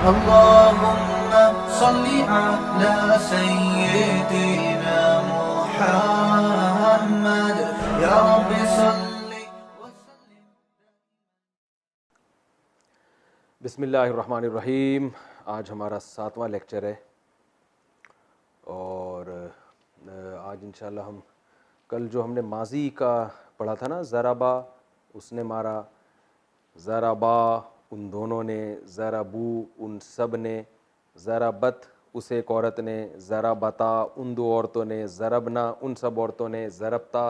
अल्लाहुम्मा सल्लि अला सय्यिदिना मुहम्मद या रब्बि सल्लि व सल्लिम। बिस्मिल्लाहिर्रहमानिर्रहीम। आज हमारा 7वां लेक्चर है और आज इंशाल्लाह हम कल जो हमने माजी का पढ़ा था ना, ज़राबा उसने मारा, ज़राबा उन दोनों ने, ज़राबू उन सब ने, ज़राबत उस एक औरत ने, ज़राबता उन दो औरतों ने, ज़रबना उन सब औरतों ने, ज़रबता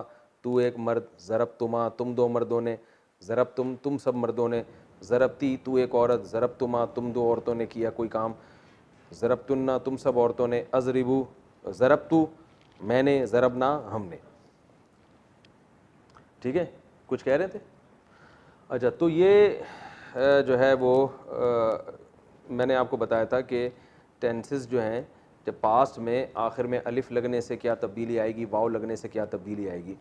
तू एक मर्द, ज़रबतुमा तुम दो मर्दों ने, ज़रबतुम तुम सब मर्दों ने, ज़रबती तू एक औरत, ज़रबतुमा तुम दो औरतों ने किया कोई काम, ज़रबतुन्ना तुम सब औरतों ने, अज़रिबू ज़रबतु मैंने, ज़रबना हमने। ठीक है, कुछ कह रहे थे? अच्छा, तो ये जो है वो मैंने आपको बताया था कि टेंसेस जो हैं, जब पास्ट में आखिर में अलिफ लगने से क्या तब्दीली आएगी, वाव लगने से क्या तब्दीली आएगी,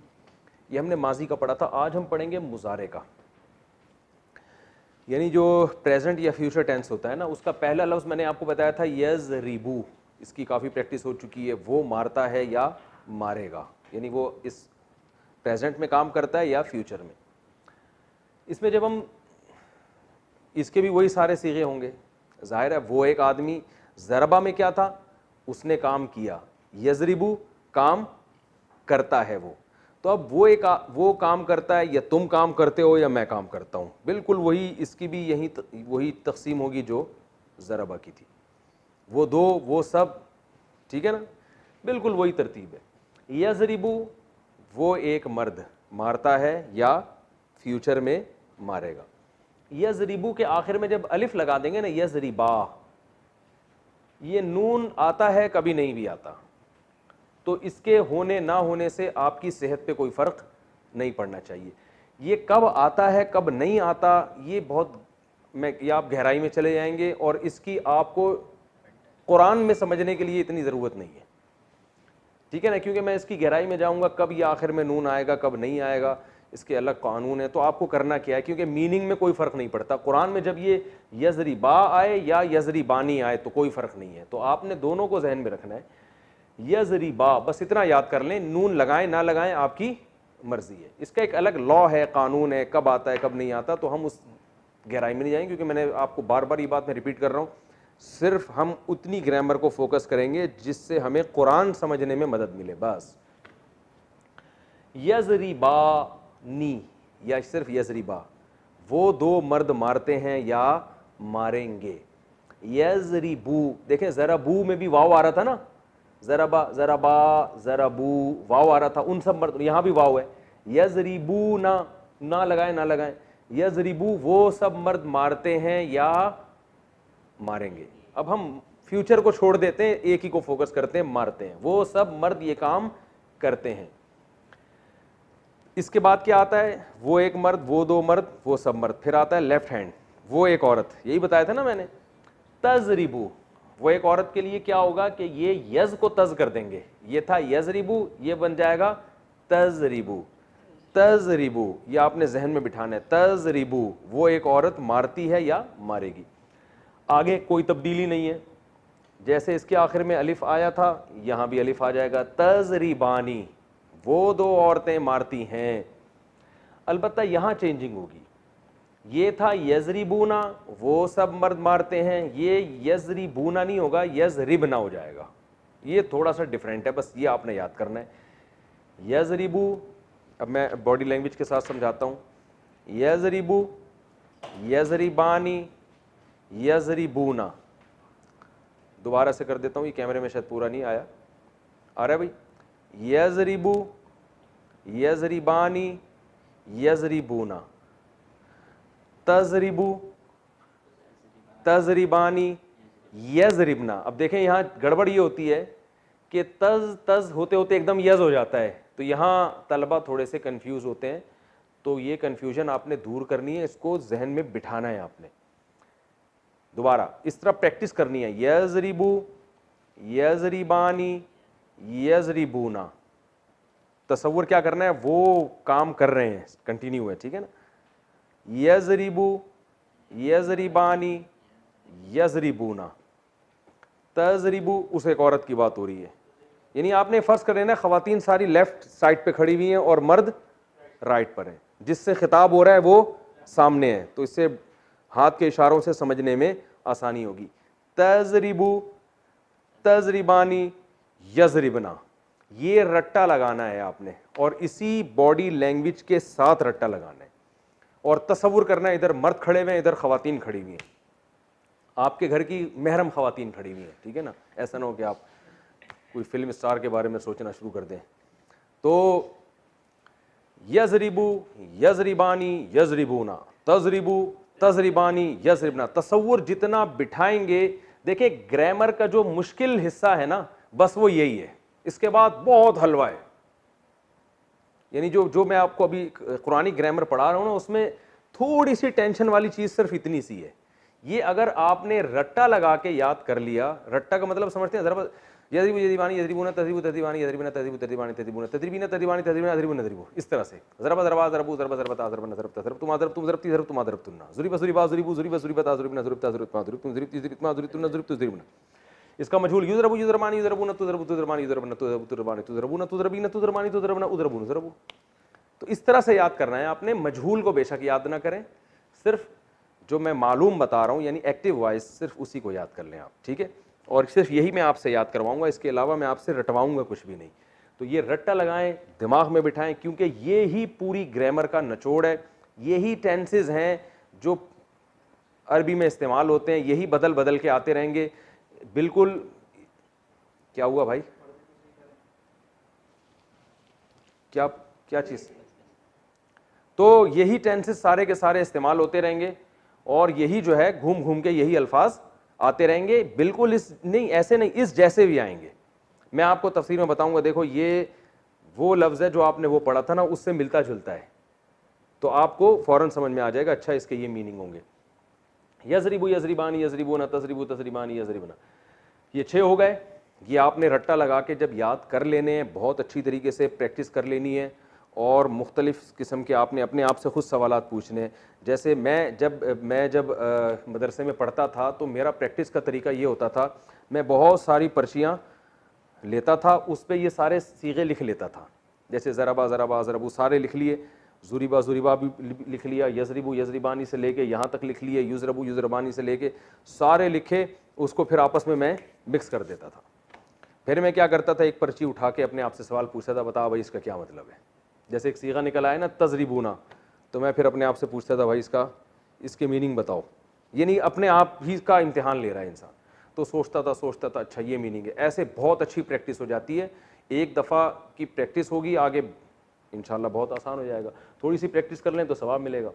ये हमने माजी का पढ़ा था। आज हम पढ़ेंगे मुजारे का, यानी जो प्रेजेंट या फ्यूचर टेंस होता है ना, उसका पहला लफ्ज़ मैंने आपको बताया था यज़रिबू। इसकी काफ़ी प्रैक्टिस हो चुकी है। वो मारता है या मारेगा, यानी वो इस प्रेजेंट में काम करता है या फ्यूचर में। इसमें जब हम इसके भी वही सारे सीगे होंगे, जाहिर है वो एक आदमी, ज़रबा में क्या था, उसने काम किया, यज़रिबू काम करता है वो। तो अब वो काम करता है या तुम काम करते हो या मैं काम करता हूँ, बिल्कुल वही, इसकी भी वही तकसीम होगी जो ज़रबा की थी। वो दो वो सब, ठीक है ना, बिल्कुल वही तरतीब है। यज़रिबू वो एक मर्द मारता है या फ्यूचर में मारेगा। यज़रिबू के आखिर में जब अलिफ लगा देंगे ना, यज़रिबा, ये नून आता है कभी नहीं भी आता, तो इसके होने ना होने से आपकी सेहत पे कोई फ़र्क नहीं पड़ना चाहिए। ये कब आता है कब नहीं आता, ये बहुत या आप गहराई में चले जाएंगे और इसकी आपको कुरान में समझने के लिए इतनी ज़रूरत नहीं है, ठीक है ना, क्योंकि मैं इसकी गहराई में जाऊंगा कब ये आखिर में नून आएगा कब नहीं आएगा, इसके अलग कानून है। तो आपको करना क्या है, क्योंकि मीनिंग में कोई फ़र्क नहीं पड़ता। कुरान में जब ये यज़रिबा आए या यज़रिबानी आए तो कोई फ़र्क नहीं है, तो आपने दोनों को जहन में रखना है। यज़रिबा, बस इतना याद कर लें, नून लगाएं ना लगाएं आपकी मर्जी है। इसका एक अलग लॉ है, कानून है, कब आता है कब नहीं आता, तो हम उस गहराई में नहीं जाएंगे, क्योंकि मैंने आपको बार बार ये बात मैं रिपीट कर रहा हूँ। सिर्फ हम उतनी ग्रामर को फोकस करेंगे जिससे हमें कुरान समझने में मदद मिले, बस। यज़रिबानी या सिर्फ यज़रिबा, वो दो मर्द मारते हैं या मारेंगे। यज़रिबू, देखें ज़राबू में भी वाव आ रहा था ना, ज़राबा ज़राबा ज़राबू वाव आ रहा था, उन सब मर्द, यहाँ भी वाव है। यज़रिबू ना लगाएं ना लगाएं, यज़रिबू वो सब मर्द मारते हैं या मारेंगे। अब हम फ्यूचर को छोड़ देते हैं, एक ही को फोकस करते हैं, मारते हैं, वो सब मर्द ये काम करते हैं। इसके बाद क्या आता है, वो एक मर्द वो दो मर्द वो सब मर्द, फिर आता है लेफ्ट हैंड, वो एक औरत, यही बताया था ना मैंने। तज़रिबू, वो एक औरत के लिए क्या होगा कि ये यज को तज कर देंगे, ये था यज़रिबू, ये बन जाएगा तज़रिबू। तज़रिबू ये आपने जहन में बिठाना है, तज़रिबू वो एक औरत मारती है या मारेगी। आगे कोई तब्दीली नहीं है, जैसे इसके आखिर में अलिफ आया था यहां भी अलिफ आ जाएगा। तज़रिबानी वो दो औरतें मारती हैं, अलबत्ता यहां चेंजिंग होगी। ये था यज़रिबूना वो सब मर्द मारते हैं, ये यज़रिबूना नहीं होगा, यज़रिबना हो जाएगा। ये थोड़ा सा डिफरेंट है, बस ये आपने याद करना है। यज़रिबू, अब मैं बॉडी लैंग्वेज के साथ समझाता हूं। यज़रिबू, यज़रिबानी, यज़रिबूना। दोबारा से कर देता हूं, ये कैमरे में शायद पूरा नहीं आया, आ रहा है भाई। यज़रिबू, यज़रिबानी, यज़रिबूना। तज़रिबू, तज़रिबानी, यज़रिबना। अब देखें यहां गड़बड़ ये होती है कि तज तज होते होते एकदम यज हो जाता है, तो यहां तलबा थोड़े से कंफ्यूज होते हैं, तो ये कंफ्यूजन आपने दूर करनी है, इसको जहन में बिठाना है आपने। दोबारा इस तरह प्रैक्टिस करनी है, यज़रिबू, यज़रिबानी, यज़रिबूना। तसव्वुर क्या करना है, वो काम कर रहे हैं, कंटिन्यू है, ठीक है ना। यज़रिबू, यज़रिबानी, यजरिबूना, तजरिबू उस एक औरत की बात हो रही है। यानी आपने फर्ज कर लेना खवातीन सारी लेफ्ट साइड पे खड़ी हुई हैं और मर्द राइट पर हैं, जिससे खिताब हो रहा है वो सामने है, तो इससे हाथ के इशारों से समझने में आसानी होगी। तजरिबू, तजरिबानी, यजरिबना, ये रट्टा लगाना है आपने और इसी बॉडी लैंग्वेज के साथ रट्टा लगाना है। और तसव्वुर करना है इधर मर्द खड़े हुए हैं, इधर खवातीन खड़ी हुई हैं, आपके घर की महरम खवातीन खड़ी हुई हैं, ठीक है ना। ऐसा ना हो कि आप कोई फिल्म स्टार के बारे में सोचना शुरू कर दें। तो यजरिबू, यजरिबानी, यजरिबूना, तजरिबू, तजरिबानी, यजरिबना, तसव्वुर जितना बिठाएंगे। देखिए ग्रामर का जो मुश्किल हिस्सा है ना, बस वो यही है, इसके बाद बहुत हलवा है। यानी जो मैं आपको अभी कुरानी ग्रामर पढ़ा रहा हूं ना, उसमें थोड़ी सी टेंशन वाली चीज सिर्फ इतनी सी है। ये अगर आपने रट्टा लगा के याद कर लिया, रट्टा का मतलब समझते हैं जरा, यदरिबू यदरिबानी यदरिबूना तदरिबू तदरिबानी यदरिबना तदरिबू तदरिबानी तदरिबूना तदरिबीना तदरिबानी तदरिबना तदरिबूना तदरिबू, इस तरह से ज़रबा ज़रबा ज़रबू ज़रबा ज़रबता ज़रबना ज़रबता ज़रब तुम ज़रब तुम ज़रबती ज़रब तुम ज़रब तुन्ना ज़ुरिबा ज़ुरिबा ज़ुरिबू ज़ुरिबा ज़ुरिबता ज़ुरिबना ज़ुरिबता ज़ुरिबता ज़ुरिब तुम ज़ुरिबती ज़ुरिबमा ज़ुरिबतुन्ना ज़ुरिबतु ज़ुरिबना। इसका मजहूल युज़रबू युज़रमानी युज़रबूना तुज़रबू तुज़रमानी युज़रबना तुज़रबू तुज़रमानी तुज़रबूना तुज़रबीना तुज़रमानी तुज़रबना उज़रबूना ज़रबू। तो इस तरह से याद करना है आपने। मजहूल को बेशक याद ना करें, सिर्फ जो मैं मालूम बता रहा हूं यानी एक्टिव वॉइस, सिर्फ उसी को याद कर लें आप, ठीक है। और सिर्फ यही मैं आपसे याद करवाऊंगा, इसके अलावा मैं आपसे रटवाऊंगा कुछ भी नहीं। तो ये रट्टा लगाएं, दिमाग में बिठाएं, क्योंकि ये ही पूरी ग्रामर का निचोड़ है। यही टेंसेज हैं जो अरबी में इस्तेमाल होते हैं, यही बदल बदल के आते रहेंगे। बिल्कुल, क्या हुआ भाई, क्या क्या चीज? तो यही टेंसेज सारे के सारे इस्तेमाल होते रहेंगे और यही जो है घूम घूम के यही अल्फाज आते रहेंगे। बिल्कुल इस नहीं, ऐसे नहीं, इस जैसे भी आएंगे। मैं आपको तफसीर में बताऊंगा। देखो ये वो लफ्ज़ है जो आपने वो पढ़ा था ना, उससे मिलता जुलता है, तो आपको फौरन समझ में आ जाएगा, अच्छा इसके ये मीनिंग होंगे। यजरिबू यजरिबानी यजरिबूना तजरिबू तजरिबानी यजरिबना, ये 6 हो गए। ये आपने रट्टा लगा के जब याद कर लेने हैं, बहुत अच्छी तरीके से प्रैक्टिस कर लेनी है और मुख्तलिफ़ किस्म के आपने अपने आप से खुद सवालात पूछने हैं। जैसे मैं जब मदरसे में पढ़ता था तो मेरा प्रैक्टिस का तरीका ये होता था, मैं बहुत सारी पर्चियाँ लेता था, उस पर ये सारे सीगे लिख लेता था। जैसे ज़रबा ज़रबा ज़रबू सारे लिख लिए, ज़ुरिबा ज़ुरिबा भी लिख लिया, यजरिबू यजरिबानी से लेके यहाँ तक लिख लिए, युज़रबू युज़रबानी से लेके सारे लिखे, उसको फिर आपस में मैं मिक्स कर देता था। फिर मैं क्या करता था, एक पर्ची उठा के अपने आप से सवाल पूछता था, बता भाई इसका क्या मतलब है। जैसे एक सीगा निकल आया ना तजरिबूना, तो मैं फिर अपने आप से पूछता था, भाई इसके मीनिंग बताओ। ये नहीं अपने आप ही का इम्तिहान ले रहा है इंसान, तो सोचता था अच्छा ये मीनिंग है। ऐसे बहुत अच्छी प्रैक्टिस हो जाती है। एक दफ़ा की प्रैक्टिस होगी, आगे इंशाल्लाह बहुत आसान हो जाएगा। थोड़ी सी प्रैक्टिस कर लें तो सवाब मिलेगा।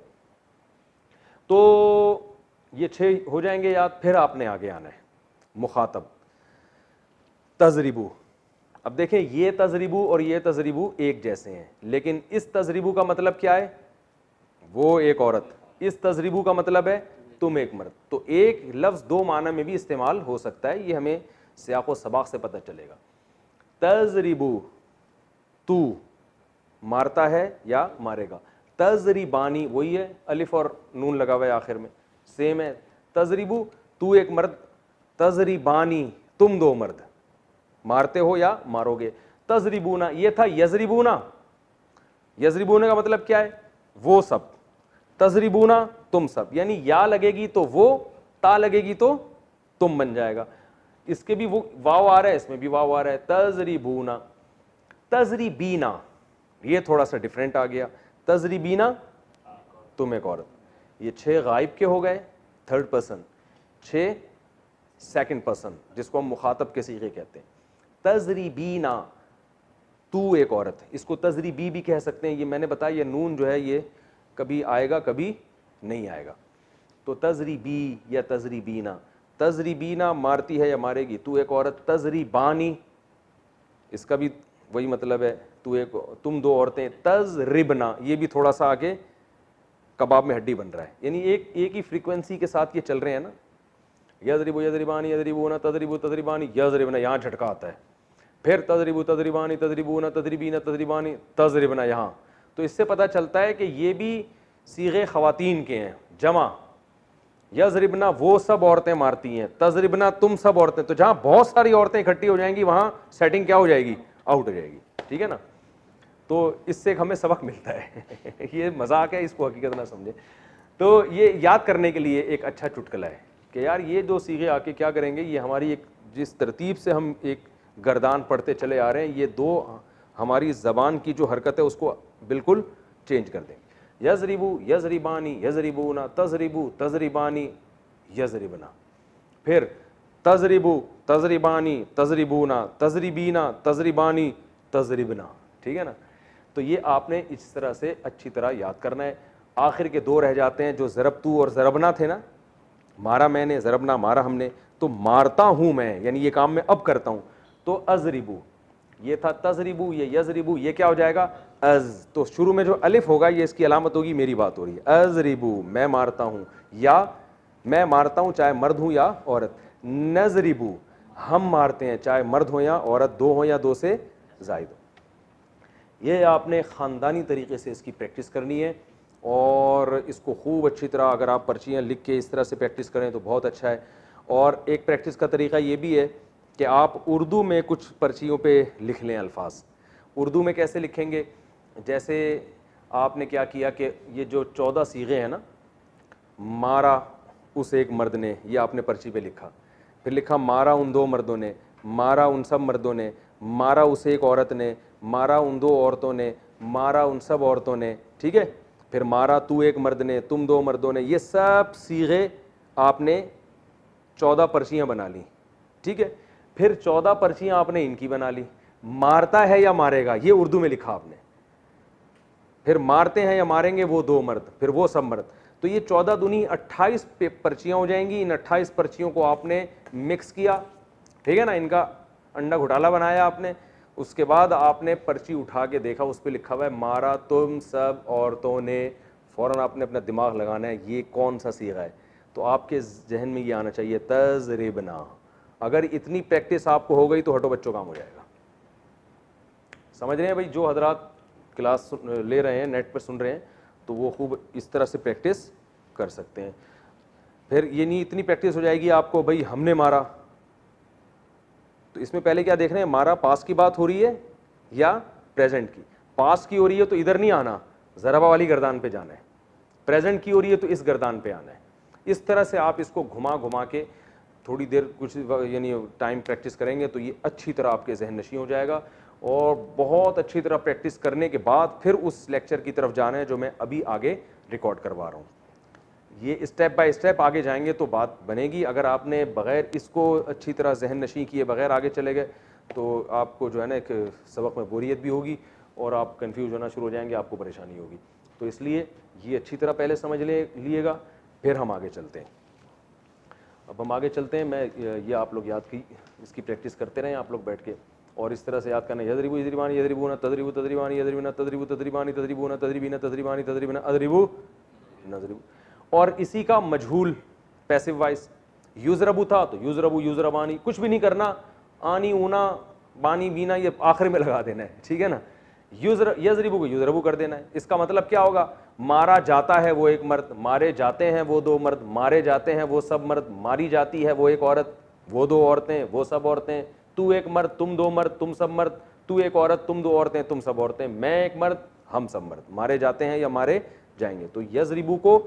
तो ये 6 हो जाएंगे याद। फिर आपने आगे आना है मुखातब, तजरिबू। अब देखें, ये तजरिबू और ये तजरिबू एक जैसे हैं, लेकिन इस तजरिबू का मतलब क्या है, वो एक औरत। इस तजरिबू का मतलब है तुम एक मर्द। तो एक लफ्ज़ 2 माना में भी इस्तेमाल हो सकता है, ये हमें सियाक़ व सबाक़ से पता चलेगा। तजरिबू, तू मारता है या मारेगा। तजरिबानी वही है, अलिफ और नून लगा हुआ है आखिर में, सेम है। तजरिबू तू एक मर्द, तजरिबानी तुम 2 मर्द, मारते हो या मारोगे। तजरिबूना ये था यजरिबूना। यजरिबूना का मतलब क्या है, वो सब। तजरिबूना तुम सब, यानी या लगेगी तो वो, ता लगेगी तो तुम बन जाएगा। इसके भी वो वाव आ रहा है, इसमें भी वाव आ रहा है। तजरिबूना, तजरिबीना ये थोड़ा सा डिफरेंट आ गया। तजरिबीना तुम एक औरत। ये 6 गायब के हो गए, थर्ड पर्सन। 6 सेकंड पर्सन, जिसको हम मुखातब के सीगे कहते हैं। तजरिबीना तू एक औरत, इसको तजरिबी भी कह सकते हैं। ये मैंने बताया, ये नून जो है ये कभी आएगा कभी नहीं आएगा। तो तजरिबी या तजरिबीना, तजरिबीना मारती है या मारेगी, तू एक औरत। तजरिबानी इसका भी वही मतलब है, तुम 2 औरतें। तजरिबना ये भी थोड़ा सा आगे कबाब में हड्डी बन रहा है, यानी एक ही फ्रीक्वेंसी के साथ ये चल रहे हैं ना। यजरिबू यजरिबानी यजरिबूना तजरिबू तजरिबानी यजरिबना, यहाँ झटका आता है। फिर तजरिबू तजरिबानी तजरिबूना तजरिबीना तजरिबानी तजरिबना यहाँ। तो इससे पता चलता है कि ये भी सीगे खवातीन के हैं, जमा। यजरिबना वो सब औरतें मारती हैं, तजरिबना तुम सब औरतें। तो जहां बहुत सारी औरतें इकट्ठी हो जाएंगी वहां सेटिंग क्या हो जाएगी, आउट हो जाएगी, ठीक है ना। तो इससे एक हमें सबक मिलता है ये मजाक है, इसको हकीकत ना समझे। तो ये याद करने के लिए एक अच्छा चुटकुला है कि यार ये दो सीगे आके क्या करेंगे, ये हमारी एक जिस तरतीब से हम एक गर्दान पढ़ते चले आ रहे हैं, ये दो हमारी ज़बान की जो हरकत है उसको बिल्कुल चेंज कर देंगे। यजरिबू यजरिबानी यजरिबूना, तजरिबू तजरिबानी यजरिबना, फिर तजरिबू तजरिबानी तजरिबूना, तजरिबीना तजरिबानी तजरिबना, ठीक है ना। तो ये आपने इस तरह से अच्छी तरह याद करना है। आखिर के दो रह जाते हैं जो ज़रबतू और ज़रबना थे ना, मारा मैंने, ज़रबना मारा हमने, तो मारता हूं मैं, यानी ये काम मैं अब करता हूं, तो अजरिबू, ये था तजरिबू, ये यजरिबू, ये क्या हो जाएगा अज। तो शुरू में जो अलिफ होगा ये इसकी अलामत होगी, मेरी बात हो रही है, अजरिबू मैं मारता हूं, या मैं मारता हूं चाहे मर्द हूं या औरत। नजरिबू हम मारते हैं चाहे मर्द हो या औरत, दो हो या दो से जायद हो। ये आपने ख़ानदानी तरीके से इसकी प्रैक्टिस करनी है, और इसको खूब अच्छी तरह अगर आप पर्चियाँ लिख के इस तरह से प्रैक्टिस करें तो बहुत अच्छा है। और एक प्रैक्टिस का तरीका ये भी है कि आप उर्दू में कुछ पर्चियों पे लिख लें अल्फाज। उर्दू में कैसे लिखेंगे, जैसे आपने क्या किया कि ये जो 14 सीगे हैं ना, मारा उस एक मर्द ने, ये आपने पर्ची पे लिखा, फिर लिखा मारा उन दो मर्दों ने, मारा उन सब मर्दों ने, मारा उस एक औरत ने, मारा उन दो औरतों ने, मारा उन सब औरतों ने, ठीक है, फिर मारा तू एक मर्द ने, तुम दो मर्दों ने। ये सब सीगे आपने 14 पर्चियाँ बना ली, ठीक है। फिर 14 पर्चियाँ आपने इनकी बना ली, मारता है या मारेगा ये उर्दू में लिखा आपने, फिर मारते हैं या मारेंगे वो दो मर्द, फिर वो सब मर्द। तो ये 14 दूनी 28 पर्चियाँ हो जाएंगी। इन 28 पर्चियों को आपने मिक्स किया, ठीक है ना, इनका अंडा घोटाला बनाया आपने। उसके बाद आपने पर्ची उठा के देखा, उस पर लिखा हुआ है मारा तुम सब औरतों ने। फ़ौरन आपने अपना दिमाग लगाना है ये कौन सा सीगा है, तो आपके जहन में ये आना चाहिए तजरिबना। अगर इतनी प्रैक्टिस आपको हो गई तो हटो बच्चों काम हो जाएगा। समझ रहे हैं भाई, जो हजरात क्लास ले रहे हैं, नेट पर सुन रहे हैं, तो वो खूब इस तरह से प्रैक्टिस कर सकते हैं। फिर ये नहीं इतनी प्रैक्टिस हो जाएगी आपको, भाई हमने मारा, तो इसमें पहले क्या देख रहे हैं, मारा पास की बात हो रही है या प्रेजेंट की। पास की हो रही है तो इधर नहीं आना, ज़रबा वाली गर्दान पे जाना है। प्रेजेंट की हो रही है तो इस गर्दान पे आना है। इस तरह से आप इसको घुमा घुमा के थोड़ी देर कुछ यानी टाइम प्रैक्टिस करेंगे तो ये अच्छी तरह आपके जहन नशी हो जाएगा। और बहुत अच्छी तरह प्रैक्टिस करने के बाद फिर उस लेक्चर की तरफ जाना है जो मैं अभी आगे रिकॉर्ड करवा रहा हूँ। ये स्टेप बाय स्टेप आगे जाएंगे तो बात बनेगी। अगर आपने बग़ैर इसको अच्छी तरह जहन नशी किए बगैर आगे चले गए तो आपको जो है ना एक सबक में बोरियत भी होगी और आप कंफ्यूज होना शुरू हो जाएंगे, आपको परेशानी होगी। तो इसलिए ये अच्छी तरह पहले समझ लिएगा, फिर हम आगे चलते हैं। अब हम आगे चलते हैं, मैं ये आप लोग याद की इसकी प्रैक्टिस करते रहें आप लोग बैठ के, और इस तरह से याद करना, यजरिबू यजरिबानी यजरिबूना तजरिबू तजरिबानी यजरिबूना तजरिबू तजरिबानी तजरिबूना तजरिबीना तजरिबानी तजरिबना अजरिबू नजरिबू। और इसी का मजहूल पैसिव वॉइस, युजरबू था तो युजरबू युजरबानी, कुछ भी नहीं करना, आनी ऊना बानी बीना ये आखिर में लगा देना है, ठीक है ना। यजरिबू को युजरबू कर देना है। इसका मतलब क्या होगा, मारा जाता है वो एक मर्द, मारे जाते हैं वो दो मर्द, मारे जाते हैं वो सब मर्द, मारी जाती है वो एक औरत, वो दो औरतें, वो सब औरतें, तू एक मर्द तुम दो मर्द तुम सब मर्द, तू एक औरत तुम दो औरतें तुम सब औरतें, मैं एक मर्द हम सब मर्द, मारे जाते हैं या मारे जाएंगे। तो यजरिबू को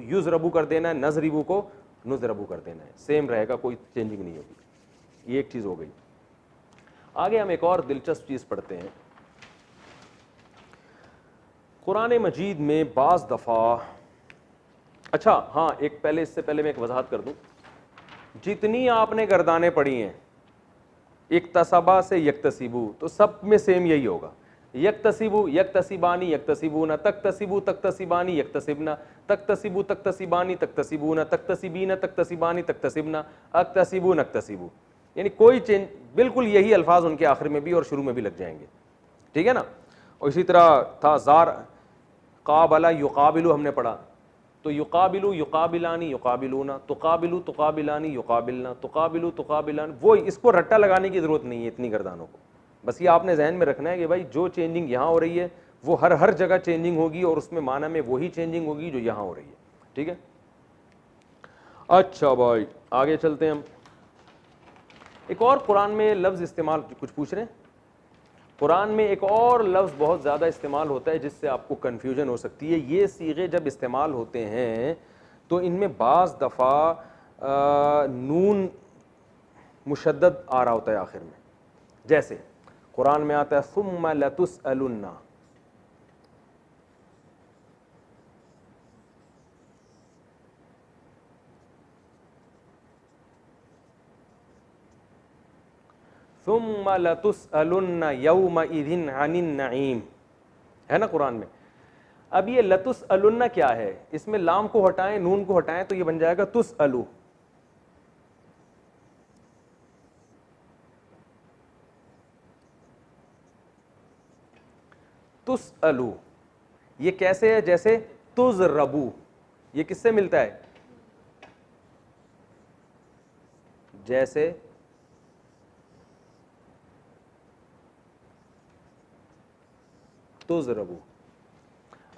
युजरबू कर देना है, नजरिबू को नुजरबू कर देना है, सेम रहेगा, कोई चेंजिंग नहीं होगी। ये एक चीज हो गई। आगे हम एक और दिलचस्प चीज पढ़ते हैं। कुरान मजीद में बाज़ दफ़ा, अच्छा हाँ, एक पहले इससे पहले मैं एक वजाहत कर दूं, जितनी आपने गर्दानें पढ़ी हैं इक्तसबा से यक्तसिबू, तो सब में सेम यही होगा, यक्तसिबू यक्तसिबानी यक्तसिबूना, तक्तसिबू तक्तसिबानी यक्तसिबना, तक्तसिबू तक्तसिबानी तक्तसिबूना, तक्तसिबीना तक्तसिबानी तक्तसिबना, अक्तसिबू नक्तसिबू। यानी कोई चेंज, बिल्कुल यही अल्फाज उनके आखिर में भी और शुरू में भी लग जाएंगे, ठीक है ना। और इसी तरह था जार काबला युकाबिलू, हमने पढ़ा, तो युकाबिलू युकाबिलानी युकाबिलूना, तुकाबिलू तुकाबिलानी युकाबिलना, तुकाबिलू तुकाबिलानी। वो इसको रट्टा लगाने की ज़रूरत नहीं है इतनी गर्दानों को, बस ये आपने जहन में रखना है कि भाई जो चेंजिंग यहाँ हो रही है वो हर जगह चेंजिंग होगी और उसमें माना में वही चेंजिंग होगी जो यहाँ हो रही है, ठीक है। अच्छा भाई आगे चलते हैं हम। एक और कुरान में लफ्ज़ इस्तेमाल, कुछ पूछ रहे हैं? कुरान में एक और लफ्ज़ बहुत ज़्यादा इस्तेमाल होता है जिससे आपको कन्फ्यूजन हो सकती है। ये सीगे जब इस्तेमाल होते हैं तो इनमें बाज़ दफ़ा नून मुशद्दद आ रहा होता है आखिर में। जैसे कुरान में आता है सुम्मा लतुसअलुन्ना, सुम्मा लतुसअलुन्ना यौमइज़िन अनिन नईम, है ना कुरान में। अब ये लतुसअलुन्ना क्या है? इसमें लाम को हटाएं, नून को हटाएं तो ये बन जाएगा तुसअलु। तुसअलु ये कैसे है? जैसे तुज़रबू, ये किससे मिलता है? जैसे तुज़रबू।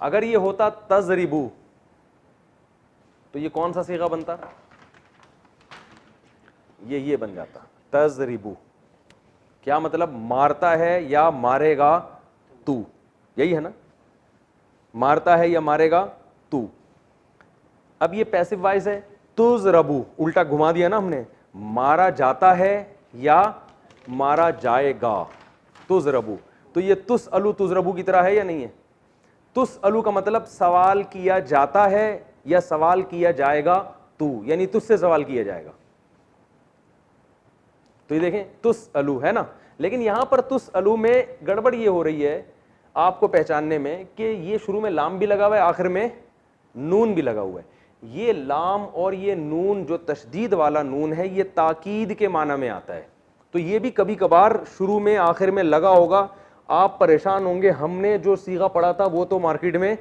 अगर ये होता तज़रिबू तो ये कौन सा सीगा बनता? ये बन जाता तज़रिबू। क्या मतलब? मारता है या मारेगा तू, यही है ना, मारता है या मारेगा तू। अब ये पैसिव वॉइस है, तुज़रबू उल्टा घुमा दिया ना हमने, मारा जाता है या मारा जाएगा, तुज़रबू। तो ये तुसअलु तुज़रबू की तरह है या नहीं है? तुसअलु का मतलब सवाल किया जाता है या सवाल किया जाएगा तू, यानी तुझसे सवाल किया जाएगा। तो ये देखें तुसअलु है ना, लेकिन यहां पर तुसअलु में गड़बड़ ये हो रही है आपको पहचानने में कि ये शुरू में लाम भी लगा हुआ है, आखिर में नून भी लगा हुआ है। ये लाम और ये नून जो तशदीद वाला नून है ये ताकीद के माना में आता है। तो ये भी कभी कभार शुरू में आखिर में लगा होगा, आप परेशान होंगे हमने जो सीगा पढ़ा था वो तो मार्केट में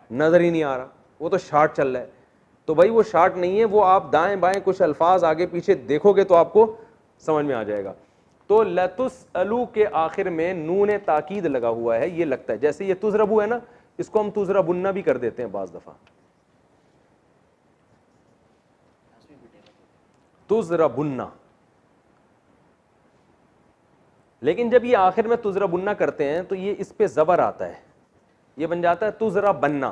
नजर ही नहीं आ रहा, वो तो शार्ट चल रहा है। तो भाई वो शार्ट नहीं है, वो आप दाएं बाएं कुछ अल्फाज आगे पीछे देखोगे तो आपको समझ में आ जाएगा। तो लतुसअलु के आखिर में नून ताकीद लगा हुआ है, ये लगता है जैसे ये तुज़रबू है ना, इसको हम तुज़रबुन्ना भी कर देते हैं बाज दफा, तुज़रबुन्ना। लेकिन जब ये आखिर में तुज़रबुन्ना करते हैं तो ये इस पे ज़बर आता है, ये बन जाता है तुज़रबन्ना।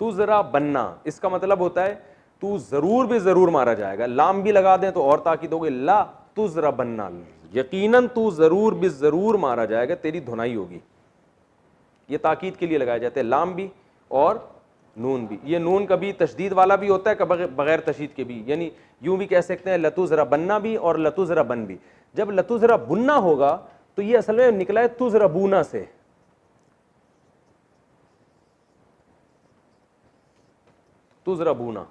तुज़रबन्ना इसका मतलब होता है तू जरूर भी जरूर मारा जाएगा। लाम भी लगा दें तो और ताकीद होगी, ला तुज़रबन्ना, यकीनन तू जरूर भी जरूर मारा जाएगा, तेरी धुनाई होगी। ये ताकीद के लिए लगाए जाते हैं लाम भी और नून भी। ये नून कभी तशदीद वाला भी होता है, कभी बगैर तशदीद के भी, यानी यूं भी कह सकते हैं लतुज़रबन्ना भी और लतुज़रबन भी। जब लतुज़रबुन्ना होगा तो ये असल में निकला है तुज़रबूना से। तुज़रबूना,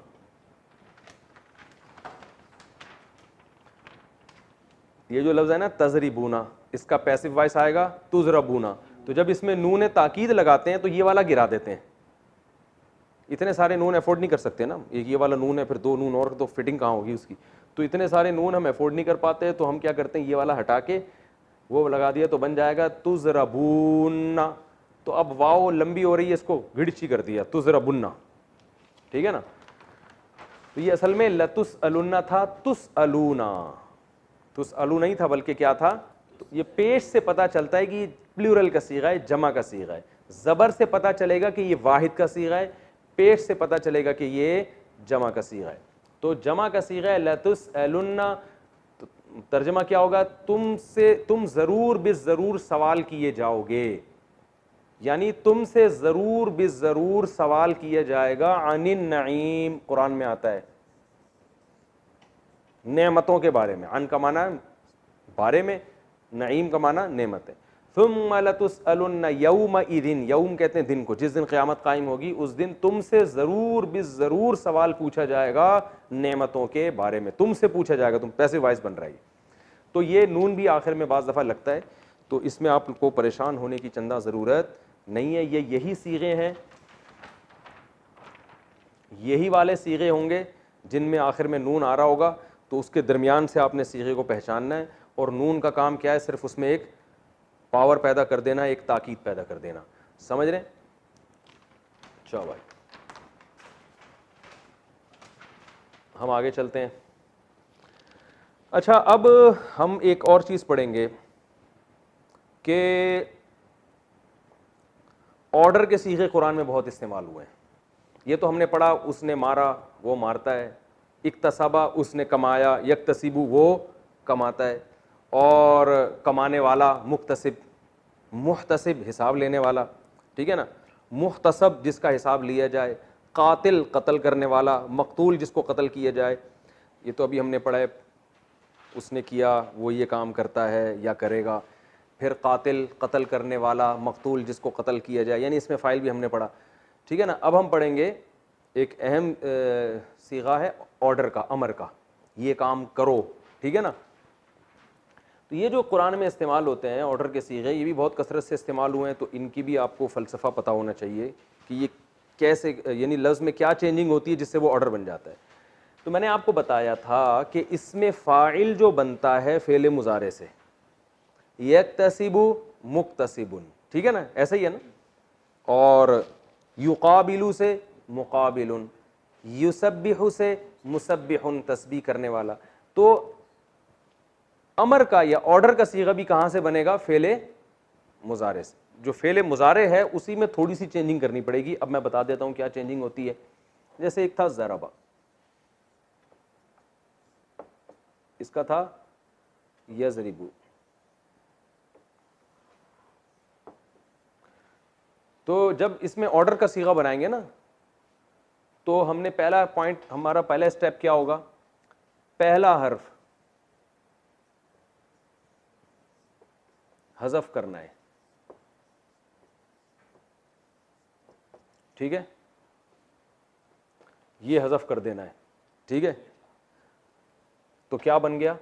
ये जो लफ्ज़ है ना तज़रिबूना, इसका पैसिव वॉइस आएगा तुज़रबूना। तो जब इसमें नून ताकीद लगाते हैं तो ये वाला गिरा देते हैं। इतने सारे नून अफोर्ड नहीं कर सकते ना, एक ये वाला नून है फिर दो नून और, तो फिटिंग कहाँ होगी उसकी। तो इतने सारे नून हम अफोर्ड नहीं कर पाते, तो हम क्या करते हैं, ये वाला हटा के वो लगा दिया तो बन जाएगा तुज़रबूना। तो अब वाओ लंबी हो रही है, इसको घिड़ची कर दिया तुज़रबुन्ना, ठीक है ना। तो ये असल में लतुसअलुन्ना था, तुसअलूना। तुसअलू नहीं था बल्कि क्या था, तो ये पेश से पता चलता है कि प्लूरल का सीगा है, जमा का सीगा है। ज़बर से पता चलेगा कि ये वाहिद का सीगा है, पेश से पता चलेगा कि ये जमा का सीगा है। तो जमा का सीगा है लतुसअलुन्ना, तो तर्जमा क्या होगा, तुमसे तुम ज़रूर बिज़रूर सवाल किए जाओगे, यानी तुमसे ज़रूर बिज़रूर सवाल किया जाएगा अनिन नईम। कुरान में आता है नेमतों के बारे में, अन का माना बारे में, नईम का माना नेमत है। सुम्मा लतुसअलुन्ना यौमइज़िन, यौम कहते हैं दिन को, जिस दिन क़यामत कायम होगी उस दिन तुमसे ज़रूर बिज़रूर सवाल पूछा जाएगा नेमतों के बारे में, तुमसे पूछा जाएगा। तुम पैसिव वॉइस बन रहा है। तो ये नून भी आखिर में बाज़ दफ़ा लगता है, तो इसमें आपको परेशान होने की चंदा ज़रूरत नहीं है। ये यही सीगे हैं, यही वाले सीगे होंगे जिनमें आखिर में नून आ रहा होगा, तो उसके दरमियान से आपने सीगे को पहचानना है। और नून का काम क्या है, सिर्फ उसमें एक पावर पैदा कर देना, एक ताकीद पैदा कर देना। समझ रहे हैं? चलो भाई हम आगे चलते हैं। अच्छा, अब हम एक और चीज़ पढ़ेंगे कि ऑर्डर के सीगे कुरान में बहुत इस्तेमाल हुए हैं। ये तो हमने पढ़ा, उसने मारा वो मारता है, इक्तसबा उसने कमाया, यक्तसिबु वो कमाता है, और कमाने वाला मुक्तसिब, मुहतसिब हिसाब लेने वाला, ठीक है ना, मुहतसब जिसका हिसाब लिया जाए, कातिल कत्ल करने वाला, मकतूल जिसको कत्ल किया जाए। ये तो अभी हमने पढ़ा है, उसने किया वो ये काम करता है या करेगा। फिर कातिल कत्ल करने वाला, मकतूल जिसको कत्ल किया जाए, यानी इसमें फ़ाइल भी हमने पढ़ा, ठीक है ना। अब हम पढ़ेंगे एक अहम सीगा है ऑर्डर का, अमर का, ये काम करो, ठीक है ना। तो ये जो कुरान में इस्तेमाल होते हैं ऑर्डर के सीगे, ये भी बहुत कसरत से इस्तेमाल हुए हैं, तो इनकी भी आपको फ़लसफ़ा पता होना चाहिए कि ये कैसे, यानी लफ्ज़ में क्या चेंजिंग होती है जिससे वो ऑर्डर बन जाता है। तो मैंने आपको बताया था कि इसमें फ़ाइल जो बनता है फ़ेल मुज़ारे से, यक्तसिबु मुक्तसिबुन, ठीक है ना, ऐसा ही है ना। और युकाबिलु से मुकाबिलुन, युसब्बिहु से मुसब्बिहुन, तस्बीह करने वाला। तो अमर का या ऑर्डर का सीगा भी कहां से बनेगा? फ़ेल मुज़ारे से। जो फ़ेल मुज़ारे है उसी में थोड़ी सी चेंजिंग करनी पड़ेगी। अब मैं बता देता हूं क्या चेंजिंग होती है। जैसे एक था ज़रबा, इसका था यज़रिबु। तो जब इसमें ऑर्डर का सीगा बनाएंगे ना, तो हमने पहला पॉइंट, हमारा पहला स्टेप क्या होगा? पहला हर्फ हज़फ करना है, ठीक है, ये हज़फ कर देना है, ठीक है। तो क्या बन गया?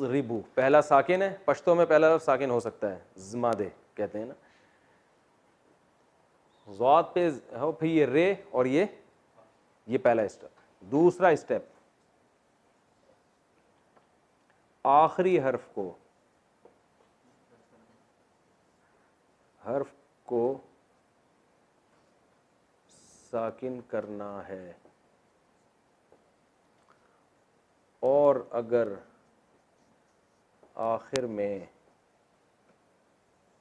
रिबू। पहला साकिन है, पश्तो में पहला लफ्ज़ साकिन हो सकता है, ज़मादे कहते हैं ना। ज़ाद पे हो, फिर ये रे और ये पहला स्टेप। दूसरा स्टेप, आखिरी हर्फ को साकिन करना है, और अगर आखिर में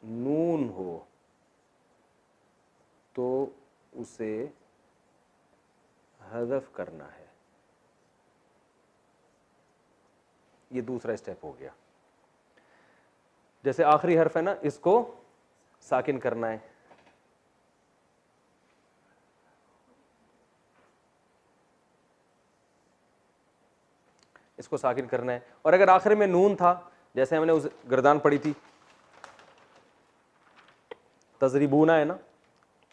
नून हो तो उसे हज़फ करना है। ये दूसरा स्टेप हो गया। जैसे आखिरी हर्फ है ना, इसको साकिन करना है, इसको साकिन करना है। और अगर आखिर में नून था, जैसे हमने उस गर्दान पढ़ी थी, तजरिबूना है ना,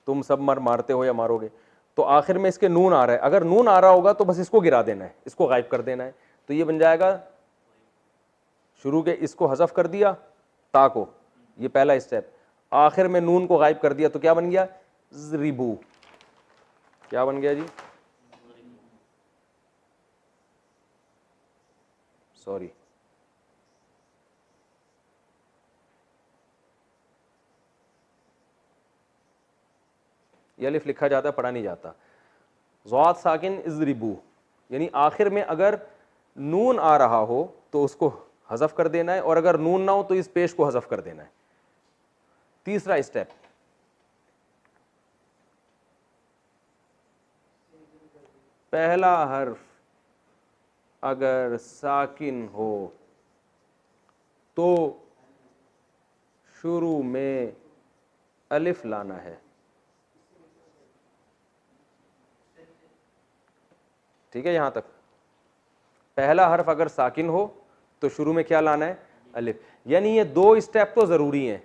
तुम सब मारते हो या मारोगे, तो आखिर में इसके नून आ रहा है। अगर नून आ रहा होगा तो बस इसको गिरा देना है, इसको गायब कर देना है। तो ये बन जाएगा, शुरू के इसको हज़फ कर दिया, ता को, ये पहला स्टेप। आखिर में नून को गायब कर दिया तो क्या बन गया? ज़रिबू। क्या बन गया जी? सॉरी, ये अलिफ लिखा जाता है, पढ़ा नहीं जाता। ज़ाद साकिन इज़रिबू, यानी आखिर में अगर नून आ रहा हो तो उसको हज़फ कर देना है, और अगर नून ना हो तो इस पेश को हज़फ कर देना है। तीसरा स्टेप, पहला हर्फ अगर साकिन हो तो शुरू में अलिफ लाना है, ठीक है। यहां तक पहला हर्फ अगर साकिन हो तो शुरू में क्या लाना है? अलिफ। यानी ये दो स्टेप तो जरूरी हैं,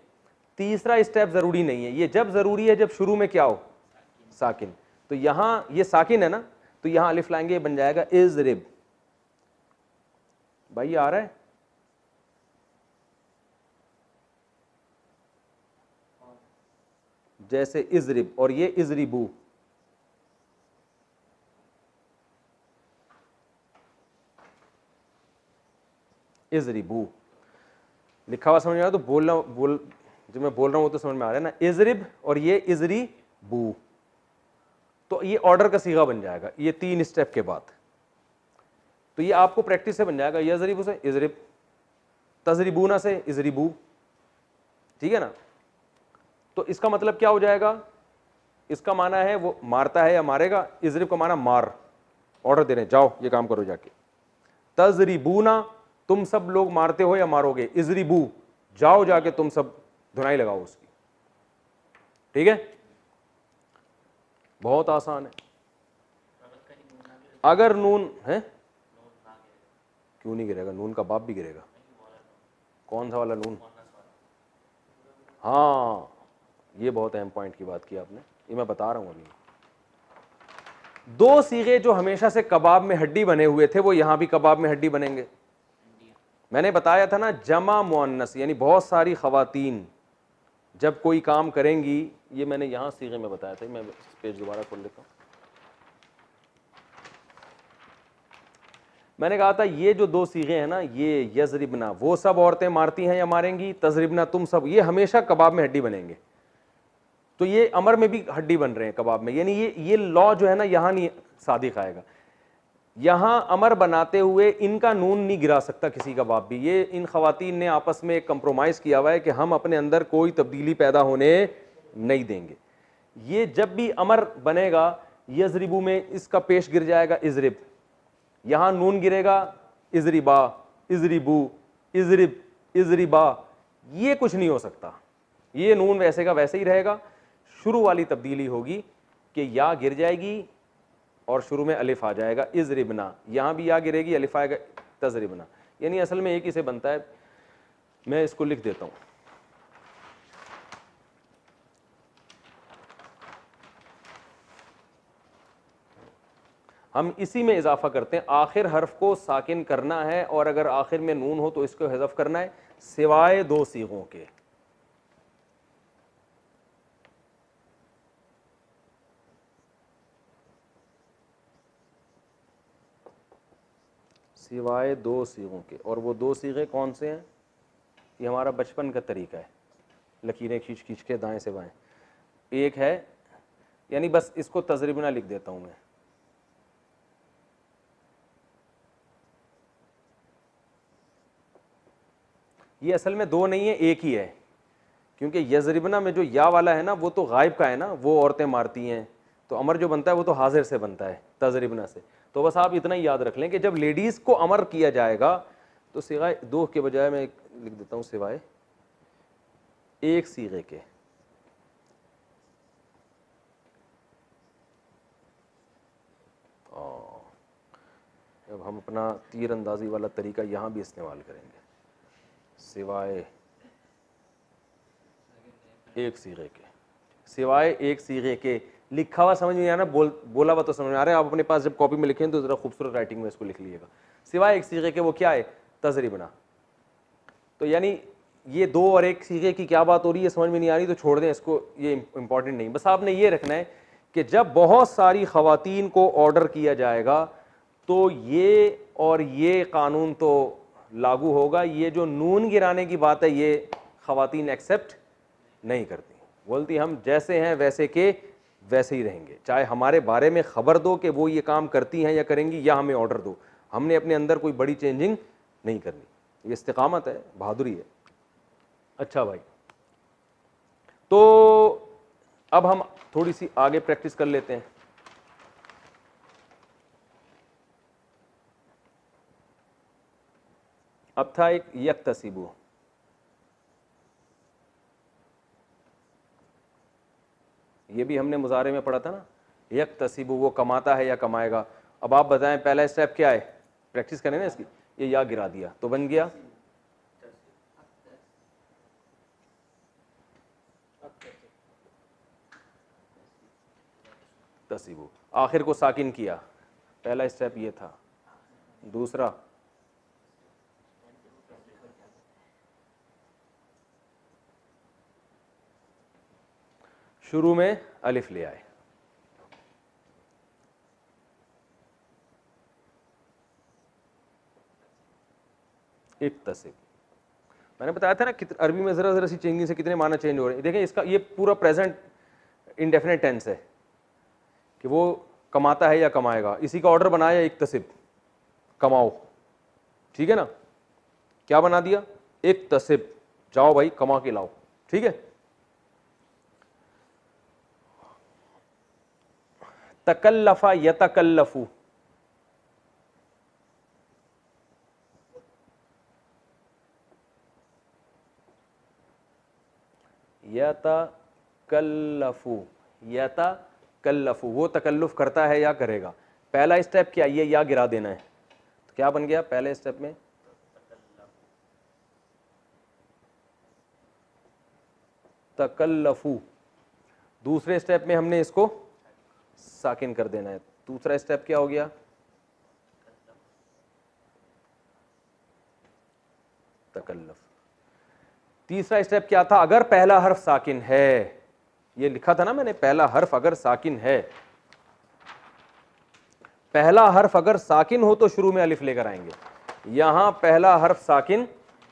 तीसरा स्टेप जरूरी नहीं है। ये जब जरूरी है जब शुरू में क्या हो? साकिन। तो यहां ये साकिन है ना, तो यहां अलिफ लाएंगे, बन जाएगा इज़रिब। भाई ये आ रहा है? जैसे इज़रिब और ये इज़रिबू, इज़रिबू लिखा हुआ समझ में आया तो बोलना, जो मैं बोल रहा हूँ वो तो समझ में आ रहा है ना, इजरिब और ये इजरी बू, तो ये ऑर्डर का सीगा बन जाएगा ये 3 स्टेप के बाद। तो ये आपको प्रैक्टिस से बन जाएगा, यजरिबू से इजरिब, तजरिबूना से इजरिबू, ठीक है ना। तो इसका मतलब क्या हो जाएगा, इसका माना है वो मारता है या मारेगा, इजरिब का माना मार, ऑर्डर दे रहे हैं जाओ ये काम करो जाके। तजरिबूना तुम सब लोग मारते हो या मारोगे, इजरिबू जाओ जाके तुम सब धुनाई लगाओ उसकी, ठीक है, बहुत आसान है। अगर नून है, क्यों नहीं गिरेगा, नून का बाप भी गिरेगा। कौन सा वाला नून, हाँ ये बहुत अहम पॉइंट की बात की आपने, ये मैं बता रहा हूं अभी। 2 सीगे जो हमेशा से कबाब में हड्डी बने हुए थे वो यहां भी कबाब में हड्डी बनेंगे। मैंने बताया था ना, जमा मुअन्नस यानी बहुत सारी खवातीन जब कोई काम करेंगी, ये मैंने यहां सीगे में बताया था, मैं पेज दोबारा खोल लेता हूं। मैंने कहा था ये जो 2 सीगे हैं ना, ये यजरिबना वो सब औरतें मारती हैं या मारेंगी, तजरिबना तुम सब, ये हमेशा कबाब में हड्डी बनेंगे। तो ये अमर में भी हड्डी बन रहे हैं कबाब में, यानी ये लॉ जो है ना यहां नहीं सादिक आएगा। यहां अमर बनाते हुए इनका नून नहीं गिरा सकता किसी का बाप भी। ये इन खवातीन ने आपस में एक कंप्रोमाइज किया हुआ है कि हम अपने अंदर कोई तब्दीली पैदा होने नहीं देंगे। ये जब भी अमर बनेगा यजरिबू में इसका पेश गिर जाएगा इजरिब, यहां नून गिरेगा इजरिबा, इजरिबू, इजरिब, इजरिबा, ये कुछ नहीं हो सकता, ये नून वैसे का वैसे ही रहेगा। शुरू वाली तब्दीली होगी कि या गिर जाएगी और शुरू में अलिफ आ जाएगा इजरिबना, यहां भी या गिरेगी अलिफ आएगा तजरिबना, यानी असल में एक ही से बनता है। मैं इसको लिख देता हूं, हम इसी में इजाफा करते हैं, आखिर हर्फ को साकिन करना है और अगर आखिर में नून हो तो इसको हज़फ करना है, सिवाय 2 सीगों के। सिवाय 2 सीगों के, और वो 2 सीगे कौन से हैं, ये हमारा बचपन का तरीका है, लकीरें खींच खींच के दाएं से बाएं। एक है, यानी बस इसको तजरिबना लिख देता हूं मैं, ये असल में 2 नहीं है, एक ही है, क्योंकि यजरिबना में जो या वाला है ना वो तो गायब का है ना, वो औरतें मारती हैं, तो अमर जो बनता है वो तो हाजिर से बनता है तजरिबना से। तो बस आप इतना ही याद रख लें कि जब लेडीज़ को अमर किया जाएगा तो सिवाय 2 के बजाय मैं लिख देता हूं सिवाय 1 सीगे के। अब हम अपना तीर अंदाजी वाला तरीका यहां भी इस्तेमाल करेंगे, सिवाय 1 सीगे के, सिवाय 1 सीगे के। लिखा हुआ समझ में आ रहा है, बोला हुआ तो समझ में आ रहा है। आप अपने पास जब कॉपी में लिखें तो ज़रा खूबसूरत राइटिंग में इसको लिख लीजिएगा, सिवाय 1 सीगे के। वो क्या है, तजरिबना। तो यानी ये 2 और 1 सीगे की क्या बात हो रही है समझ में नहीं आ रही तो छोड़ दें इसको, ये इंपॉर्टेंट नहीं। बस आपने ये रखना है कि जब बहुत सारी खवातीन को ऑर्डर किया जाएगा तो ये और ये कानून तो लागू होगा। ये जो नून गिराने की बात है ये खवातीन एक्सेप्ट नहीं करती, बोलती हम जैसे हैं वैसे के वैसे ही रहेंगे, चाहे हमारे बारे में खबर दो कि वो ये काम करती हैं या करेंगी, या हमें ऑर्डर दो, हमने अपने अंदर कोई बड़ी चेंजिंग नहीं करनी। ये इस्तिकामत है, बहादुरी है। अच्छा भाई, तो अब हम थोड़ी सी आगे प्रैक्टिस कर लेते हैं। अब था एक यक्तसिबु, ये भी हमने मुजारे में पढ़ा था ना, यक्तसिबु वो कमाता है या कमाएगा। अब आप बताएं पहला स्टेप क्या है, प्रैक्टिस करें ना इसकी। ये या गिरा दिया तो बन गया तसिबु, आखिर को साकिन किया, पहला स्टेप ये था। दूसरा शुरू में अलिफ ले आए, इक्तसिब। मैंने बताया था ना अरबी में जरा जरा सी चेंजिंग से कितने माना चेंज हो रहे हैं। देखें इसका ये पूरा प्रेजेंट इंडेफिनेट टेंस है कि वो कमाता है या कमाएगा। इसी का ऑर्डर बनाया इक्तसिब, कमाओ, ठीक है ना। क्या बना दिया? इक्तसिब, जाओ भाई कमा के लाओ, ठीक है। तकल्लफा यतकल्लफू, यतकल्लफू, यतकल्लफू, वो तकल्लुफ करता है या करेगा। पहला स्टेप क्या, ये या गिरा देना है। तो क्या बन गया पहले स्टेप में? तकल्लफू। दूसरे स्टेप में हमने इसको साकिन कर देना है। दूसरा स्टेप क्या हो गया? तकल्लफ। तीसरा स्टेप क्या था? अगर पहला हर्फ साकिन है, ये लिखा था ना मैंने, पहला हर्फ अगर साकिन है, पहला हर्फ अगर साकिन हो तो शुरू में अलिफ लेकर आएंगे। यहां पहला हर्फ साकिन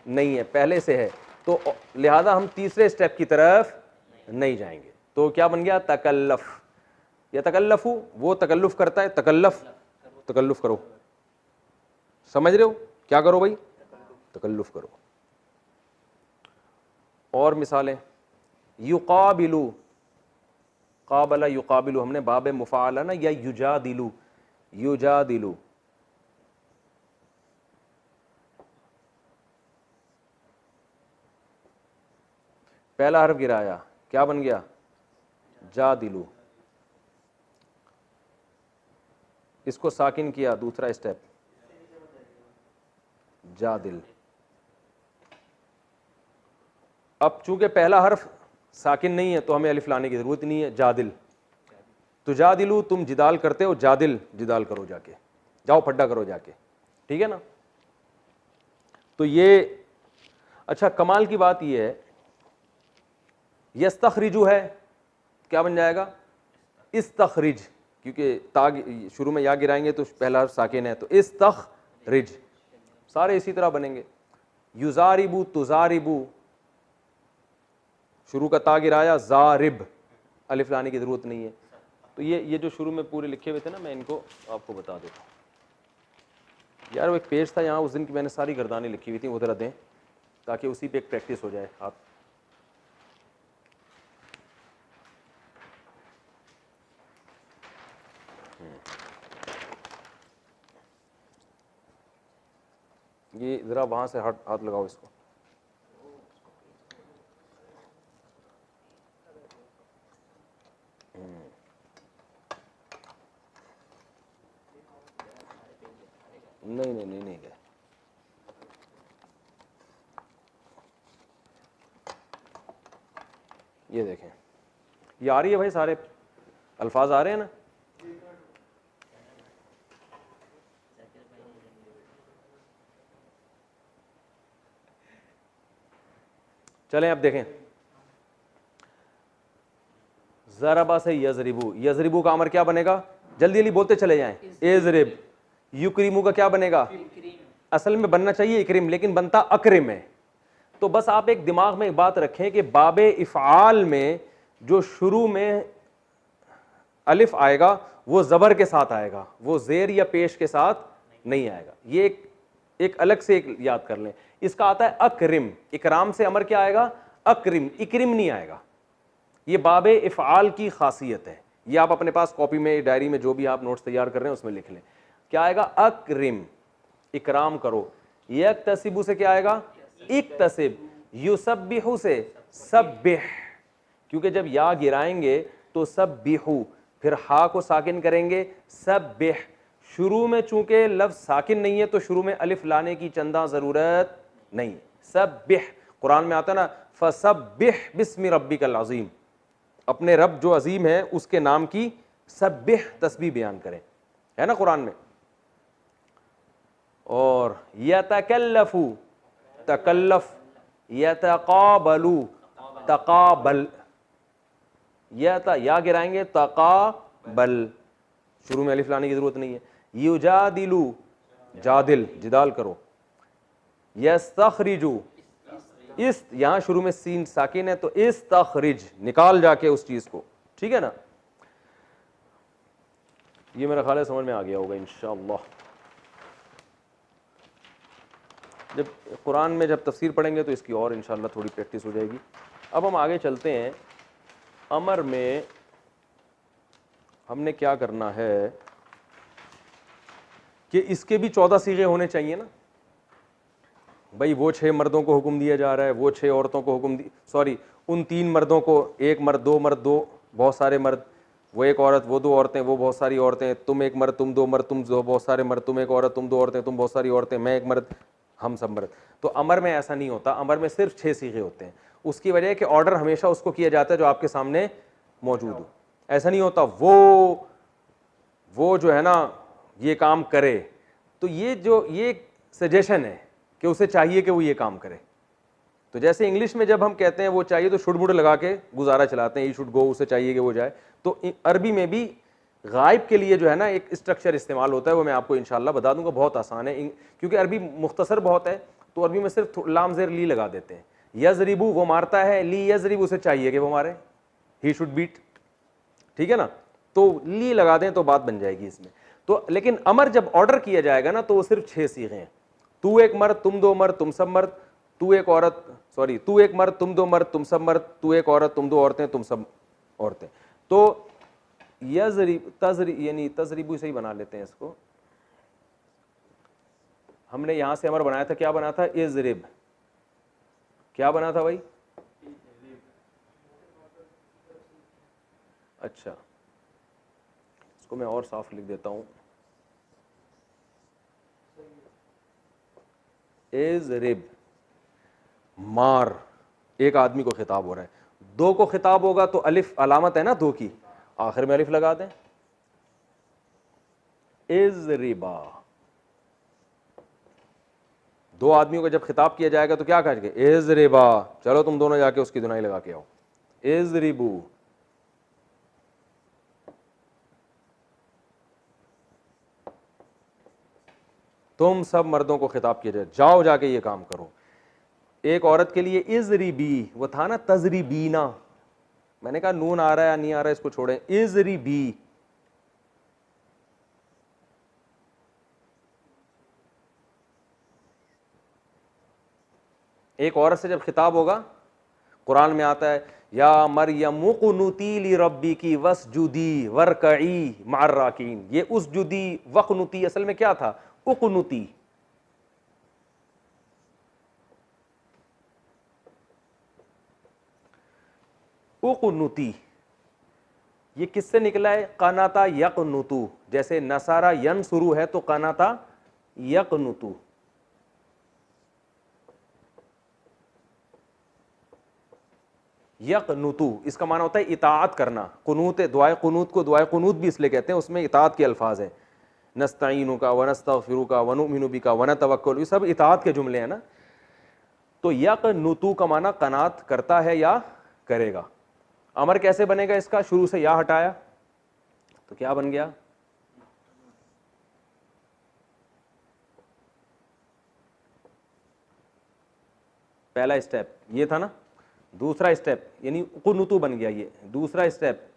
नहीं है, पहले से है, तो लिहाजा हम तीसरे स्टेप की तरफ नहीं जाएंगे। तो क्या बन गया? तकल्लफ। या तकल्लफू, वो तकल्लुफ करता है, तकल्लफ, तकल्लुफ करो। समझ रहे हो? क्या करो भाई? तकल्लुफ करो। और मिसालें, युकाबिलू, काबला युकाबिलू, हमने बाब मुफाला ना, या युजादिलू, युजादिलू। पहला हर्फ गिराया, क्या बन गया? जादिलू। इसको साकिन किया, दूसरा स्टेप जादिल। अब चूंकि पहला हर्फ साकिन नहीं है तो हमें अलिफ लाने की जरूरत नहीं है। जादिल, तो जादिलू, तुम जिदाल करते हो, जादिल, जिदाल करो जाके, जाओ फड्डा करो जाके, ठीक है ना। तो ये अच्छा, कमाल की बात ये है, यस्तखरिजु है, क्या बन जाएगा? इस्तखरिज, क्योंकि ताग शुरू में या गिराएंगे तो पहला हर्फ साकिन है, तो इस्तखरिज, सारे इसी तरह बनेंगे। युजारिबू, तुजारिबू, शुरू का ता गिराया, जारिब, अलिफ लाने की जरूरत नहीं है। तो ये जो शुरू में पूरे लिखे हुए थे ना, मैं इनको आपको बता देता हूँ। यार वो एक पेज था यहाँ उस दिन की, मैंने सारी गर्दानें लिखी हुई थी, वो जरा दें ताकि उसी पे एक प्रैक्टिस हो जाए। आप ये जरा वहां से हाथ लगाओ इसको। नहीं नहीं नहीं नहीं गए। ये देखें, ये आ रही है भाई, सारे अल्फाज आ रहे हैं ना। चलें अब देखें, ज़रबा से यज़रिबू, यज़रिबू का अमर क्या बनेगा? जल्दी जल्दी बोलते चले जाएं। इज़रिब। युक्रिमू का क्या बनेगा? असल में बनना चाहिए इक्रिम, लेकिन बनता अक्रिम है। तो बस आप एक दिमाग में एक बात रखें कि बाबे इफ़आल में जो शुरू में अलिफ आएगा वो ज़बर के साथ आएगा, वो ज़ेर या पेश के साथ नहीं आएगा। ये एक अलग से एक याद कर लें। इसका आता है अक्रिम, इकराम से अमर क्या आएगा? अक्रिम, इक्रिम नहीं आएगा। ये बाबे इफ़आल की खासियत है। ये आप अपने पास कॉपी में, डायरी में, जो भी आप नोट्स तैयार कर रहे हैं उसमें लिख लें। क्या आएगा? अक्रिम, इकराम करो। यक्तसिबु से क्या आएगा? इक्तसिब। युसब्बिहु से सब्बिह, क्योंकि जब या गिराएंगे तो सब्बिहु, फिर हा को साकिन करेंगे, सब्बिह। शुरू में चूंकि लफ्ज साकिन नहीं है तो शुरू में अलिफ लाने की चंदा जरूरत नहीं। सब्बिह, कुरान में आता है ना, फसब्बिह बिस्मि रब्बिकल अज़ीम, अपने रब जो अजीम है उसके नाम की सब्बिह तस्बीह बयान करें, है ना कुरान में। और यतकल्लफू, तकल्लफ, यतकाबलू, तकाबल, या गिराएंगे, तकाबल, शुरू में अलिफ लाने की जरूरत नहीं है। युजादिलू, जादिल, जिदाल करो। यस्तखरिजू, इस, यहां शुरू में सीन साकिन है तो इस्तखरिज, निकाल जाके उस चीज को, ठीक है ना। ये मेरा ख्याल है समझ में आ गया होगा इंशाअल्लाह। जब कुरान में जब तफसीर पढ़ेंगे तो इसकी और इंशाअल्लाह थोड़ी प्रैक्टिस हो जाएगी। अब हम आगे चलते हैं। अमर में हमने क्या करना है कि इसके भी 14 सीगे होने चाहिए ना भाई। वो 6 मर्दों को हुक्म दिया जा रहा है, वो 6 औरतों को हुक्म सॉरी उन 3 मर्दों को, एक मर्द, दो बहुत सारे मर्द, वो एक औरत, वो 2 औरतें, वो बहुत सारी औरतें, तुम एक मर्द, तुम 2 मर्द, तुम बहुत सारे मर्द, तुम एक औरत, तुम 2 औरतें, तुम बहुत सारी औरतें, मैं एक मर्द, हम सब मर्द। तो अमर में ऐसा नहीं होता, अमर में सिर्फ 6 सीगे होते हैं। उसकी वजह है कि ऑर्डर हमेशा उसको किया जाता है जो आपके सामने मौजूद हो। ऐसा नहीं होता वो जो है ना ये काम करे, तो ये सजेशन है कि उसे चाहिए कि वो ये काम करे। तो जैसे इंग्लिश में जब हम कहते हैं वो चाहिए तो शुड बुड लगा के गुजारा चलाते हैं, ही शुड गो, उसे चाहिए कि वो जाए। तो अरबी में भी गायब के लिए जो है ना एक स्ट्रक्चर इस्तेमाल होता है, वो मैं आपको इंशाल्लाह बता दूंगा, बहुत आसान है। क्योंकि अरबी मुख्तसर बहुत है तो अरबी में सिर्फ लाम ज़ेर ली लगा देते हैं। यजरिबू वो मारता है, ली यजरिब उसे चाहिए कि वो मारे, ही शुड बीट, ठीक है ना। तो ली लगा दें तो बात बन जाएगी इसमें। तो लेकिन अमर जब ऑर्डर किया जाएगा ना तो वो सिर्फ 6 सीगे हैं। तू एक मर्द, तुम 2 मर्द, तुम सब मर्द, तू एक औरत, सॉरी तू एक मर्द, तुम 2 मर्द, तुम सब मर्द, तू एक औरत, तुम 2 औरतें, तुम सब औरतें। तो यजरिब यानी तजरिबू से ही बना लेते हैं इसको। हमने यहां से अमर बनाया था, क्या बना था, इजरिब, क्या बना था भाई, अच्छा इसको मैं और साफ लिख देता हूं, इजरिब, मार, एक आदमी को खिताब हो रहा है। 2 को खिताब होगा तो अलिफ अलामत है ना 2 की, आखिर में अलिफ लगा दें, इजरिबा। 2 आदमियों को जब खिताब किया जाएगा तो क्या कहेंगे, इजरिबा, चलो तुम दोनों जाके उसकी धुनाई लगा के आओ, इजरिबू। तुम सब मर्दों को खिताब किया जाए, जाओ जाके ये काम करो। एक औरत के लिए इजरिबी, वो था ना तजरिबीना, मैंने कहा नून आ रहा है या नहीं आ रहा है इसको छोड़ें, इजरिबी। एक औरत से जब खिताब होगा, कुरान में आता है या मरियम उक़नुती लिरब्बी की वस्जुदी वरकई मअर राकीन। ये उसजुदी वक़नुती असल में क्या था, उक़नुती। उक़नुती ये किससे निकला है, कनाता यक़नुतु, जैसे नसारा यनसुरु है तो कनाता यक़नुतु। यक़नुतु इसका माना होता है इताअत करना। कुनूत, दुआए कुनूत को दुआए कुनूत भी इसलिए कहते हैं, उसमें इताअत के अल्फाज हैं, नस्तईनु का, वनस्तगफिरु का, वनुमिनु बिका, वनतवक्कल, ये सब इताअत के जुमले हैं ना। तो यक़नुतु का माना कनात करता है या करेगा। अमर कैसे बनेगा इसका, शुरू से या हटाया तो क्या बन गया, पहला स्टेप ये था ना, दूसरा स्टेप यानी कुनुतु बन गया, ये दूसरा स्टेप।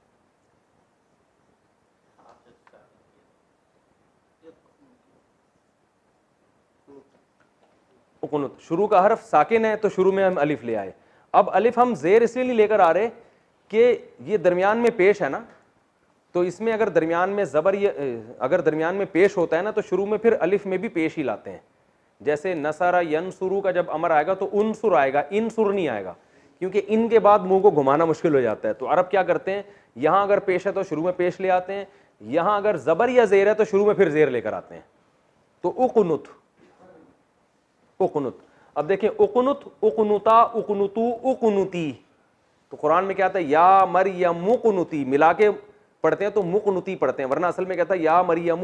कुनुत शुरू का हर्फ साकिन है तो शुरू में हम अलिफ ले आए। अब अलिफ हम जेर इसलिए नहीं लेकर आ रहे कि ये दरमियान में पेश है ना, तो इसमें अगर दरमियान में ज़बर अगर दरमियान में पेश होता है ना तो शुरू में फिर अलिफ में भी पेश ही लाते हैं। जैसे नसरा यनसुरु का जब अमर आएगा तो उनसुर आएगा, इनसुर नहीं आएगा, क्योंकि इन के बाद मुंह को घुमाना मुश्किल हो जाता है। तो अरब क्या करते हैं, यहां अगर पेश है तो शुरू में पेश ले आते हैं, यहां अगर ज़बर या ज़ेर है तो शुरू में फिर ज़ेर लेकर आते हैं। तो उक़नुत, उक़नुत। अब देखें उक़नुत, उक़नुता, उक़नुतु, उक़नुती। तो कुरान में क्या आता है, या मरियम उक़नुती, मिला के पढ़ते हैं तो मुक़नुती पढ़ते हैं, वरना असल में कहता है या मरियम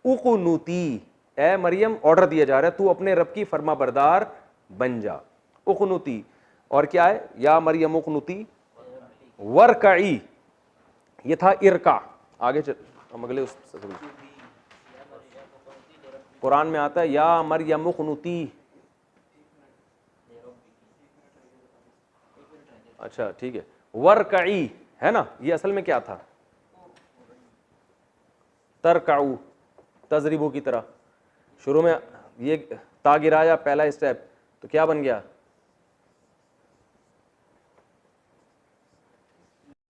उक़नुती, ए मरियम ऑर्डर दिया जा रहा है तू अपने रब की फरमा बरदार बन जा, उक़नुती। और क्या है, या मरियम उक़नुती वरकई, ये था इरका। आगे चल, हम अगले उस कुरान में आता है या मरियम उक़नुती, अच्छा ठीक है, वरकई है ना, ये असल में क्या था, तरकाऊ, तजरिबू की तरह। शुरू में ये ता गिराया पहला स्टेप, तो क्या बन गया,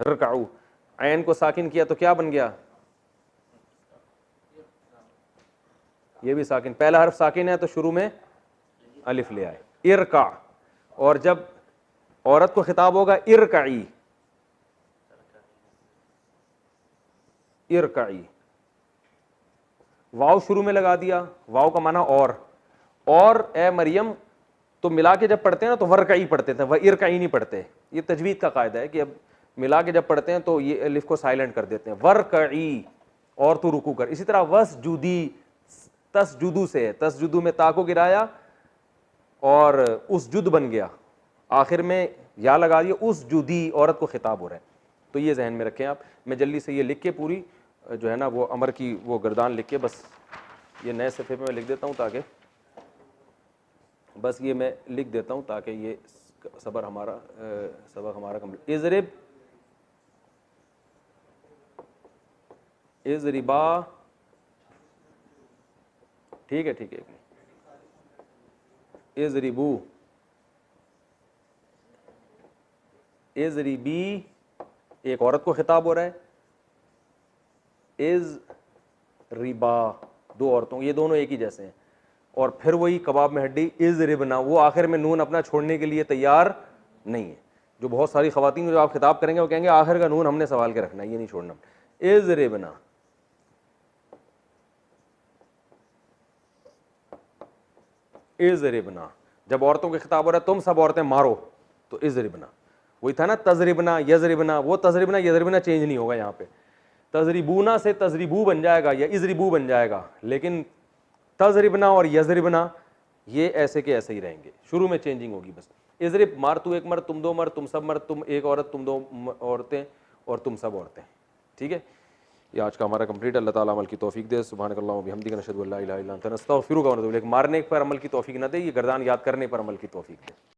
रकाऊ। ऐन को साकिन किया तो क्या बन गया, ये भी साकिन, पहला हर्फ साकिन है तो शुरू में अलिफ ले आए, इरका। और जब औरत को खिताब होगा इरकाई, इरकाई, वाव शुरू में लगा दिया, वाव का माना और ए मरियम, तो मिला के जब पढ़ते हैं ना तो वरकई पढ़ते थे, वह इरकई नहीं पढ़ते। ये तजवीद का कायदा है कि अब मिला के जब पढ़ते हैं तो ये अलिफ को साइलेंट कर देते हैं, वरकई, और तू रुकू कर। इसी तरह वसजुदी, तसजुदू से है, तसजुदू में ता को गिराया और उस जुद बन गया, आखिर में या लगा दिया, उस जुदी, औरत को खिताब हो रहा है। तो ये जहन में रखें आप। मैं जल्दी से ये लिख के पूरी जो है ना वो अमर की वो गर्दान लिख के बस ये नए सफ़े पे मैं लिख देता हूँ, ताकि बस ये मैं लिख देता हूँ ताकि ये सबक हमारा कम्प्लीट। इज़रिब, इज़रिबा, ठीक है, इज़रिबू, इज़रिबी, एक औरत को खिताब हो रहा है, इज़ रिबा, दो औरतों, ये दोनों एक ही जैसे हैं। और फिर वही कबाब में हड्डी, इज़ रिबना, वो आखिर में नून अपना छोड़ने के लिए तैयार नहीं है। जो बहुत सारी खवातीन जो आप खिताब करेंगे वो कहेंगे आखिर का नून हमने सवाल के रखना है, ये नहीं छोड़ना। इज़ रिबना, इज़ रिबना, जब औरतों के खिताब हो रहा है तुम सब औरतें मारो, तो इज़ रिबना। वही था ना तजरिबना, यजरिबना, वो तजरिबना यजरिबना चेंज नहीं होगा यहाँ पे। तजरिबूना से तजरिबू बन जाएगा या इजरिबू बन जाएगा, लेकिन तजरिबना और यजरिबना ये ऐसे के ऐसे ही रहेंगे, शुरू में चेंजिंग होगी बस। इजरिब, मार तू एक मर्द, तुम दो मर्द, तुम सब मर्द, तुम एक औरत, तुम दो औरतें, और तुम सब औरतें। ठीक है, ये आज का हमारा कंप्लीट। अल्लाह ताला अमल की तौफीक दे। सुब्हानकल्लाहु व बिहम्दिका नशहदु अल्ला इलाहा इल्ला अंता नस्तगफिरुका व नतूबु इलैक। मारने पर अमल की तौफीक ना दे, ये गर्दान याद करने पर अमल की तौफीक दे।